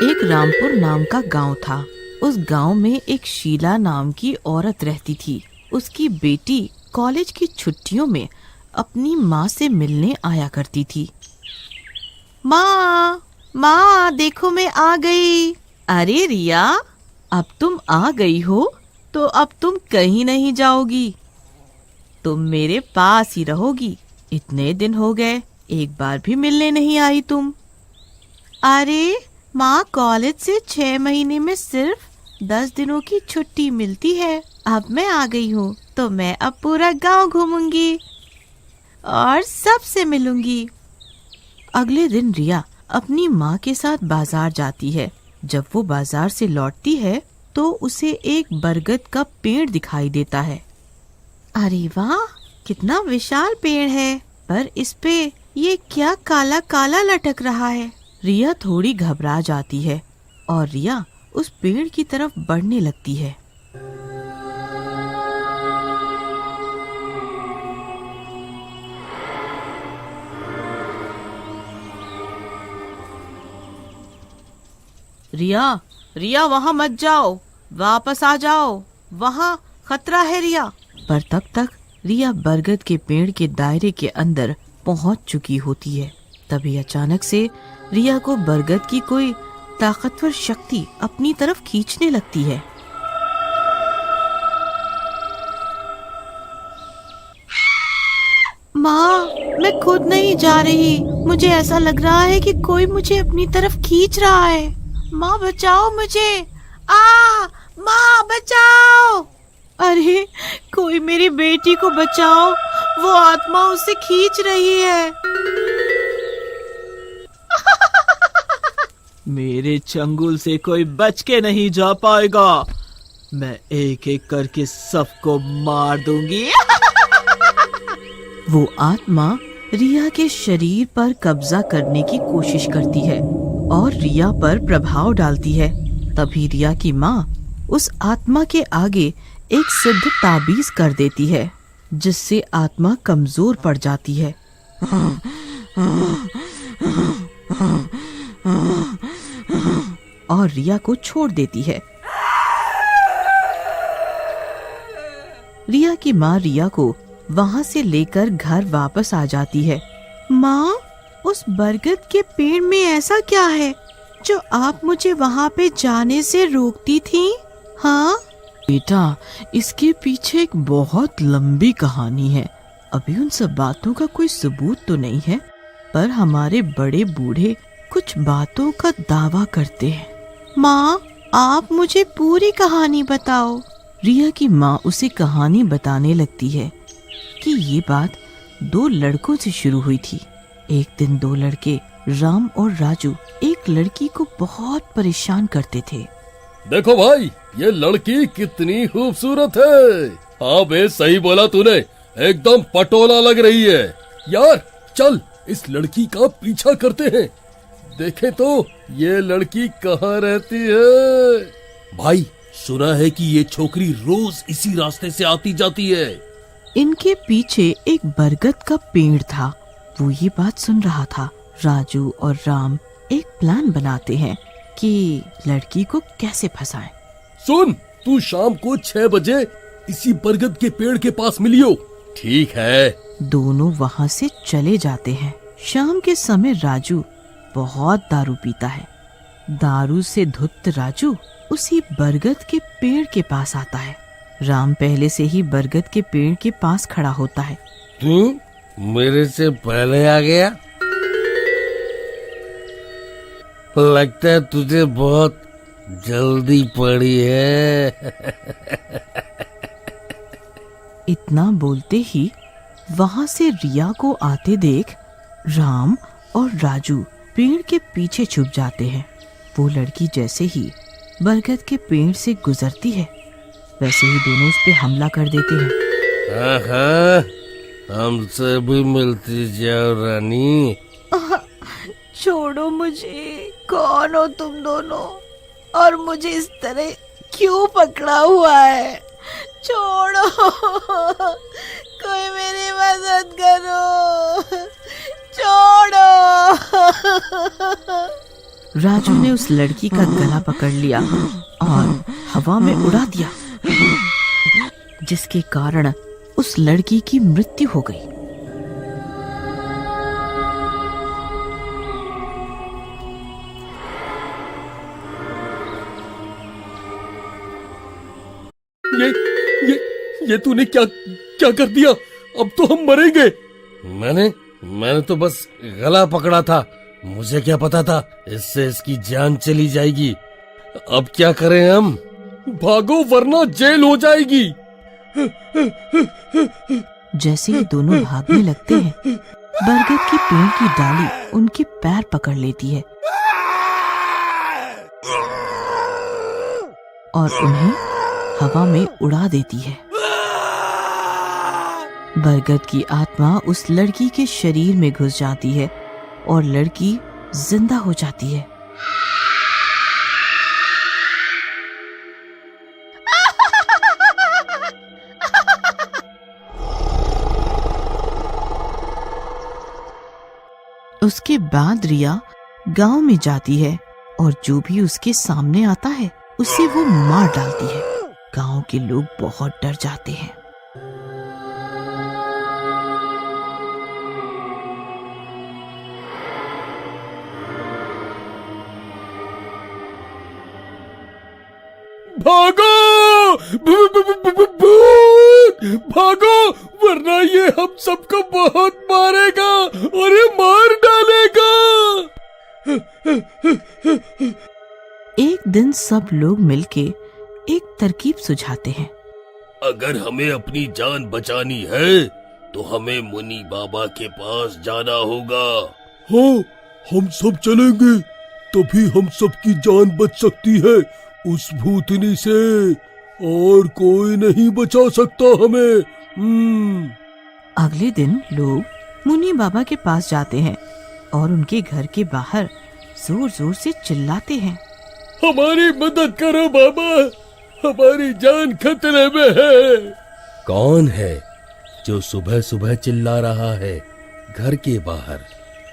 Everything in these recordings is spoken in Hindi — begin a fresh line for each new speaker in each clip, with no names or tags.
एक रामपुर नाम का गांव था। उस गांव में एक शीला नाम की औरत रहती थी। उसकी बेटी कॉलेज की छुट्टियों में अपनी माँ से मिलने आया करती थी। माँ, माँ देखो मैं आ गई। अरे रिया, अब तुम आ गई हो तो अब तुम कहीं नहीं जाओगी, तुम मेरे पास ही रहोगी। इतने दिन हो गए, एक बार भी मिलने नहीं आई तुम। अरे माँ, कॉलेज से 6 महीने में सिर्फ 10 दिनों की छुट्टी मिलती है। अब मैं आ गई हूँ तो मैं अब पूरा गांव घूमूंगी और सबसे मिलूंगी। अगले दिन रिया अपनी माँ के साथ बाजार जाती है। जब वो बाजार से लौटती है तो उसे एक बरगद का पेड़ दिखाई देता है। अरे वाह, कितना विशाल पेड़ है, पर इस पे ये क्या काला काला लटक रहा है। रिया थोड़ी घबरा जाती है और रिया उस पेड़ की तरफ बढ़ने लगती है। रिया, रिया वहाँ मत जाओ, वापस आ जाओ, वहाँ खतरा है रिया। पर तब तक रिया बरगद के पेड़ के दायरे के अंदर पहुँच चुकी होती है। तभी अचानक से रिया को बरगद की कोई ताकतवर शक्ति अपनी तरफ खींचने लगती है। माँ, मैं खुद नहीं जा रही, मुझे ऐसा लग रहा है कि कोई मुझे अपनी तरफ खींच रहा है। माँ बचाओ मुझे, माँ बचाओ। अरे कोई मेरी बेटी को बचाओ, वो आत्मा उसे खींच रही है।
मेरे चंगुल से कोई बच के नहीं जा पाएगा, मैं एक एक करके सबको मार दूंगी।
वो आत्मा रिया के शरीर पर कब्जा करने की कोशिश करती है और रिया पर प्रभाव डालती है। तभी रिया की माँ उस आत्मा के आगे एक सिद्ध ताबीज कर देती है, जिससे आत्मा कमजोर पड़ जाती है। और रिया को छोड़ देती है। रिया की माँ रिया को वहाँ से लेकर घर वापस आ जाती है। माँ, उस बरगद के पेड़ में ऐसा क्या है जो आप मुझे वहाँ पे जाने से रोकती थी? हाँ
बेटा, इसके पीछे एक बहुत लंबी कहानी है। अभी उन सब बातों का कोई सबूत तो नहीं है, पर हमारे बड़े बूढ़े कुछ बातों का दावा करते हैं।
माँ, आप मुझे पूरी कहानी बताओ।
रिया की माँ उसे कहानी बताने लगती है कि ये बात 2 लड़कों से शुरू हुई थी। एक दिन 2 लड़के राम और राजू एक लड़की को बहुत परेशान करते थे।
देखो भाई, ये लड़की कितनी खूबसूरत है। हाँ बे, सही बोला तूने, एकदम पटोला लग रही है। यार चल इस लड़की का पीछा करते हैं, देखे तो ये लड़की कहाँ रहती है। भाई सुना है कि ये छोकरी रोज इसी रास्ते से आती जाती है।
इनके पीछे एक बरगद का पेड़ था। वो ये बात सुन रहा था। राजू और राम एक प्लान बनाते हैं कि लड़की को कैसे फंसाएं।
सुन, तू शाम को 6 बजे इसी बरगद के पेड़ के पास मिलियो, ठीक है?
दोनों वहाँ से चले जाते हैं। शाम के समय राजू बहुत दारू पीता है। दारू से धुत राजू उसी बरगद के पेड़ के पास आता है। राम पहले से ही बरगद के पेड़ के पास खड़ा होता है।
तू मेरे से पहले आ गया? लगता है तुझे बहुत जल्दी पड़ी है।
इतना बोलते ही वहाँ से रिया को आते देख राम और राजू पेड़ के पीछे छुप जाते हैं। वो लड़की जैसे ही बरगद के पेड़ से गुजरती है, वैसे ही दोनों उस पे हमला कर देते हैं।
हमसे भी मिलती जाओ रानी।
छोड़ो मुझे, कौन हो तुम दोनों और मुझे इस तरह क्यों पकड़ा हुआ है? छोड़ो, कोई मेरी मदद करो, छोड़ो।
राजू ने उस लड़की का गला पकड़ लिया और हवा में उड़ा दिया, जिसके कारण उस लड़की की मृत्यु हो गई।
ये तूने क्या क्या कर दिया? अब तो हम मरेंगे।
मैंने तो बस गला पकड़ा था, मुझे क्या पता था इससे इसकी जान चली जाएगी। अब क्या करें हम?
भागो वरना जेल हो जाएगी।
जैसे ही दोनों भागने लगते हैं, बरगद के पेड़ की डाली उनके पैर पकड़ लेती है और उन्हें हवा में उड़ा देती है। बरगद की आत्मा उस लड़की के शरीर में घुस जाती है और लड़की जिंदा हो जाती है। उसके बाद रिया गांव में जाती है और जो भी उसके सामने आता है उसे वो मार डालती है। गांव के लोग बहुत डर जाते हैं।
भागो भूत, भागो वरना ये हम सबको बहुत मारेगा और ये मार डालेगा।
एक दिन सब लोग मिलके एक तरकीब सुझाते हैं।
अगर हमें अपनी जान बचानी है तो हमें मुनि बाबा के पास जाना होगा। हाँ, हम सब चलेंगे, तभी हम सबकी जान बच सकती है उस भूतनी से, और कोई नहीं बचा सकता हमें।
अगले दिन लोग मुनि बाबा के पास जाते हैं और उनके घर के बाहर जोर जोर से चिल्लाते हैं,
हमारी मदद करो बाबा, हमारी जान खतरे में है।
कौन है जो सुबह सुबह चिल्ला रहा है घर के बाहर?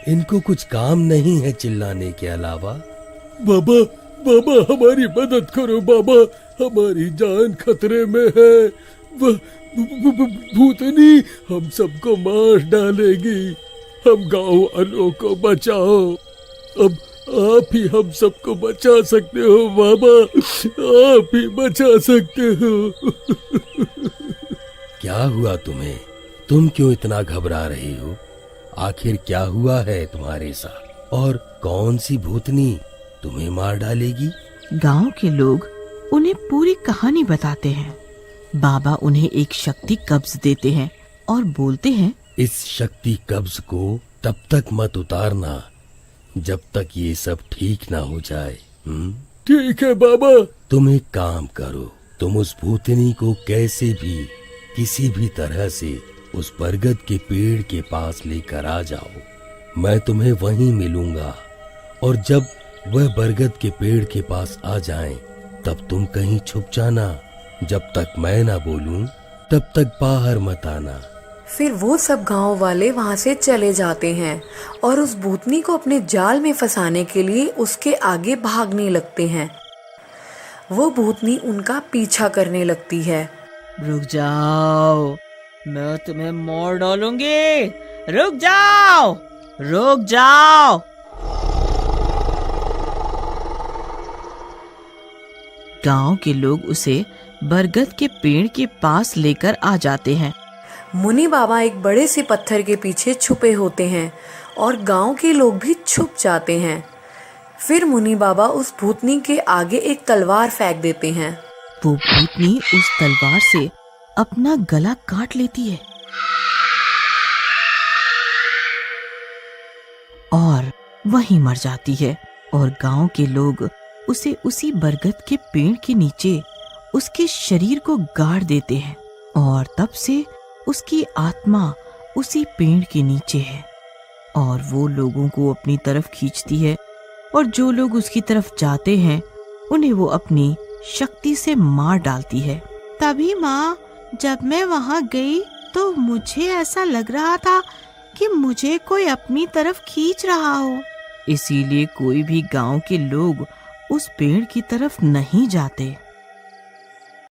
इनको कुछ काम नहीं है चिल्लाने के अलावा।
बाबा बाबा हमारी मदद करो बाबा, हमारी जान खतरे में है। भूतनी हम सबको मार डालेगी, हम गांव वालों को बचाओ। अब आप ही हम सबको बचा सकते हो बाबा, आप ही बचा सकते हो।
क्या हुआ तुम्हें? तुम क्यों इतना घबरा रही हो? आखिर क्या हुआ है तुम्हारे साथ? और कौन सी भूतनी तुम्हें मार डालेगी?
गांव के लोग उन्हें पूरी कहानी बताते हैं। बाबा उन्हें एक शक्ति कब्ज देते हैं और बोलते हैं,
इस शक्ति कब्ज को तब तक मत उतारना जब तक ये सब ठीक ना हो जाए।
ठीक है बाबा।
तुम एक काम करो, तुम उस भूतनी को कैसे भी किसी भी तरह से उस बरगद के पेड़ के पास लेकर आ जाओ। मैं तुम्हें वहीं मिलूंगा, और जब वह बरगद के पेड़ के पास आ जाएं, तब तुम कहीं छुप जाना। जब तक मैं ना बोलूं तब तक बाहर मत आना।
फिर वो सब गांव वाले वहां से चले जाते हैं और उस भूतनी को अपने जाल में फंसाने के लिए उसके आगे भागने लगते हैं। वो भूतनी उनका पीछा करने लगती है।
रुक जाओ, मैं तुम्हें मार डालूंगी, रुक जाओ, रुक जाओ।
गांव के लोग उसे बरगद के पेड़ के पास लेकर आ जाते हैं।
मुनि बाबा एक बड़े से पत्थर के पीछे छुपे होते हैं और गांव के लोग भी छुप जाते हैं। फिर मुनि बाबा उस भूतनी के आगे एक तलवार फेंक देते हैं।
वो भूतनी उस तलवार से अपना गला काट लेती है और वहीं मर जाती है। और गांव के लोग उसे उसी बरगद के पेड़ के नीचे उसके शरीर को गाड़ देते हैं, और तब से उसकी आत्मा उसी पेड़ के नीचे है और वो लोगों को अपनी तरफ खींचती है, और जो लोग उसकी तरफ जाते हैं उन्हें वो अपनी शक्ति से मार डालती है।
तभी माँ, जब मैं वहाँ गई तो मुझे ऐसा लग रहा था कि मुझे कोई अपनी तरफ खींच रहा हो।
इसीलिए कोई भी गांव के लोग उस पेड़ की तरफ नहीं जाते।